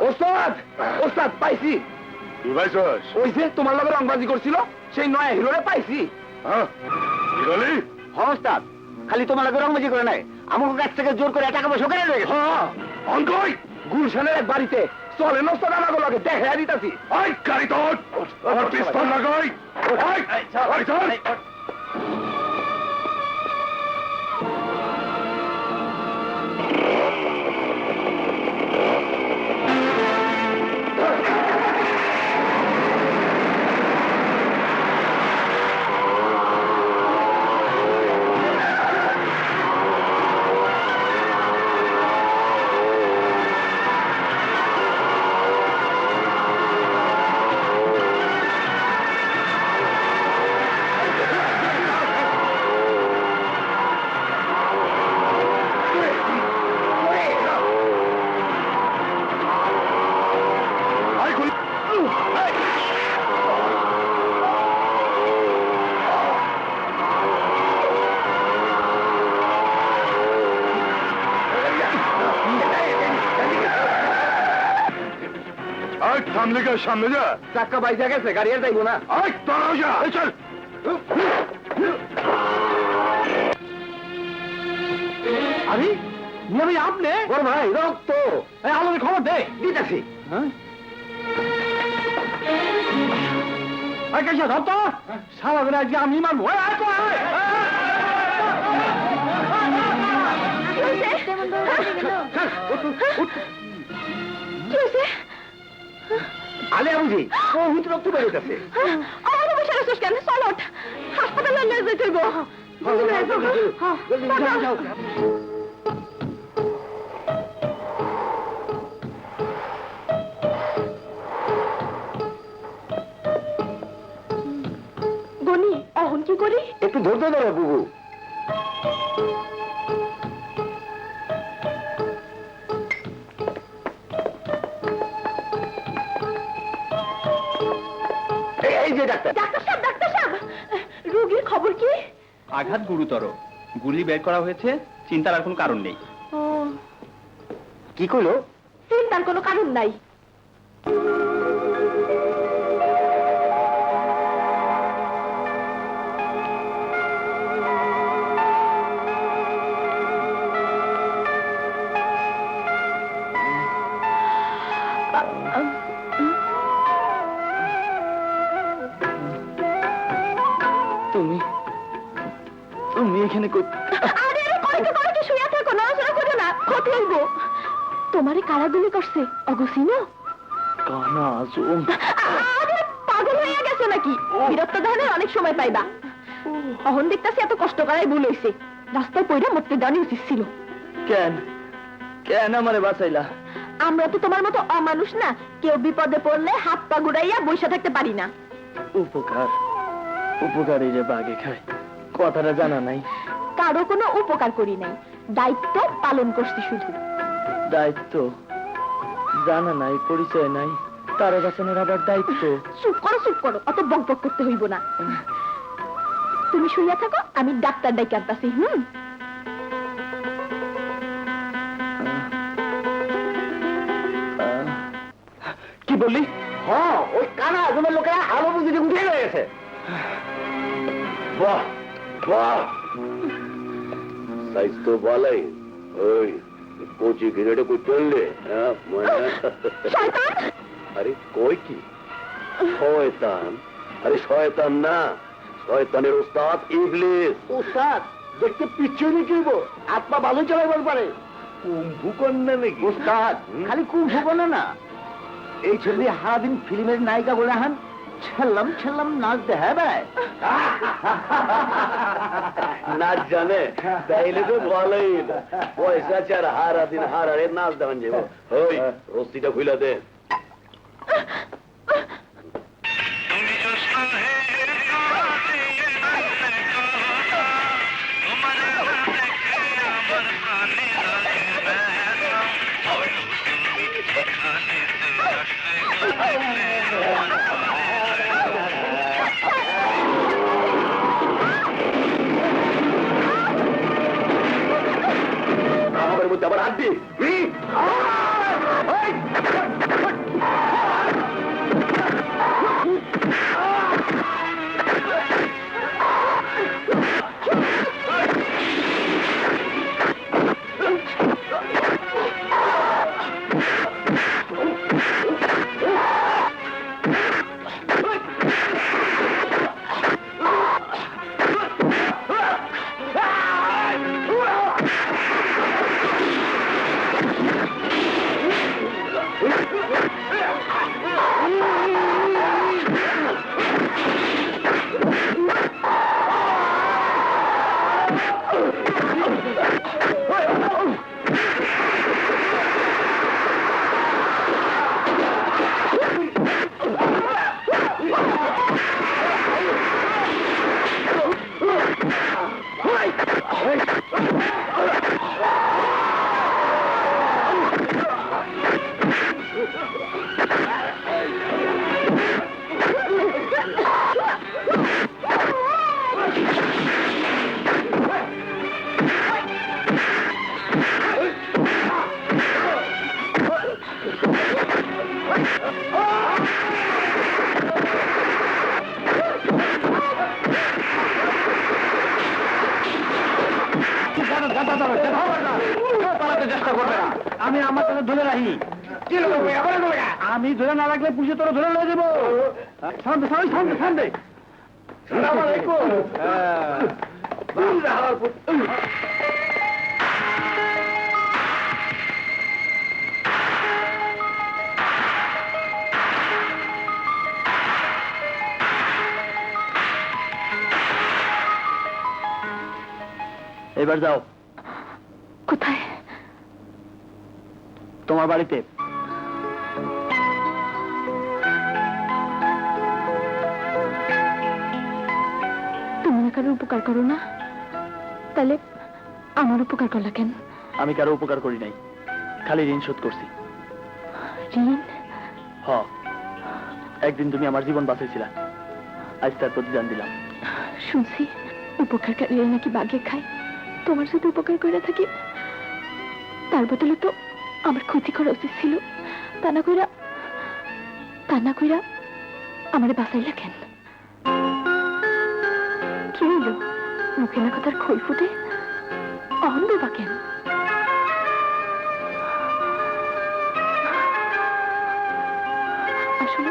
ওস্তাদ ওস্তাদ পাইছি। কি পাইছস? ওই যে তোমার লগে রংবাজি করছিল সেই নয়া হিরোরে পাইছি। হ্যাঁ কি বলি? হ্যাঁ ওস্তাদ, খালি তোমার লগে রংবাজি করে নাই, আমাকে কাছ থেকে জোর করে টাকা পয়সা কেড়ে নিয়ে গেছে। হ্যাঁ অঙ্কই গুলশানের এক বাড়িতে চলে ওস্তাদ আমাকে লগে দেখা দিতাছি। আই গাড়ি তোর আমার পিস্তল লাগাই। আই আই চল। সামনে যা, সামনে যা। চাক্কা বাইজা গেছে, গাড়ি আর যাইবো না। আই তোরাও যা। এই চল। আমি নিয়ে ভাই আপনি বড় ভাই রক্ত আলোর খবর দে দিতেছি। হ্যাঁ ধর তো সারা দিন আজকে আমি মারবো। আলে বুঝি বহুত রক্ত বেরোতেছে। আমার বসে আছিস কেন? চলো হাসপাতালে নিয়ে যেতে গো। গনি অহন কি করি? একটু ধরতে ধরো বুবু। এই যে ডাক্তার। ডাক্তার সাহেব রোগীর খবর কি? আঘাত গুরুতর, গুলি বের করা হয়েছে, চিন্তার আর কোনো কারণ নেই। কি কইলো? চিন্তার কোনো কারণ নাই। তুমি তুমি এখানে আরে কয়েকটা শুয়ে থাকো, নড়াচড়া করো না, ক্ষতি হইব। তোমারে কারা গুলি করছে অগসিনো? কানা আজম। আরে পাগল হয়ে গেছে নাকি? বিরক্ত ধরনের অনেক সময় পাইবা। অহন দেখতাছি এত কষ্ট করাই ভুল হইছে। রাস্তায় পয়রা মরতে দেওয়া উচিত ছিল। কেন কেন আমারে বাঁচাইলা? আমরা তো তোমার মতো অমানুষ না, কেউ বিপদে পড়লে হাত পা গুড়াইয়া বসে থাকতে পারি না। উপকার উপকারী যে বাগে খায়, কথাটা জানা নাই। কারো কোনো উপকার করি নাই, দায়িত্ব পালন করছি শুধু। দায়িত্ব জানা নাই, পরিচয় নাই, তারা বাঁচানোর আবার দায়িত্ব। চুপ করো, অত বক বক করতে হইব না। তুমি শুইয়া থাকো, আমি ডাক্তার ডাইকে আনতাছি। কি বললি? হ্যাঁ ওই কানা আজমের লোকেরা আলো বুঝিয়ে উঠে গেছে। বাহ বাহ, সাইজ তো ভালোই। ওই কোচি ঘিরেটা কই চললে? আরে কই কি শয়তান? আরে শয়তান না, শয়তানের ওস্তাদ ইবলিস। ওস্তাদ দেখতে পিছনে কিব আত্মা ভালো চালাইবার পারে। কুম্ভু কন্যা নাকি? ওস্তাদ খালি কুম্ভু কন্যা না, এই ছেলে সারাদিন ফিল্মের নায়িকা বলে হান ছেল্লাম নাচ দেখায় বেড়ায়। নাচ জানে তাইলে তো ভালোই, পয়সা চার হারা দিন হারারে নাচ দেখান যাবো। ওই রস্তিটা খুইলা দে। আমার মধ্যে আবার হাত দি। পালাতে চেষ্টা করবে না, আমি আমার কাছে ধরে রাখি। আমি ধরে না রাখলে পুষে তোরা ধরে নিয়ে দেবো। শান্তি শান্তি শান্তি শান্তি। এবার যাও কোথায়? তোমার বাড়িতে। তুমি না কারো উপকার করো না, তাহলে আমার উপকার করলা কেন? আমি কারো উপকার করি নাই, খালি ঋণ শোধ করছি। ঋণ? হ, একদিন তুমি আমার জীবন বাঁচাইছিলা, আজ তার প্রতিদান দিলাম। শুনছি উপকারকারীরা নাকি বাঘে খায়। তোমার যদি উপকার করে থাকি, তার বদলে তো আমার ক্ষতি করা উচিত ছিল। তা না কইরা আমারে বাঁচাইলা কেন? কি হইল? মুখে না কথার খই ফুটে অহন বা কেন? আসলে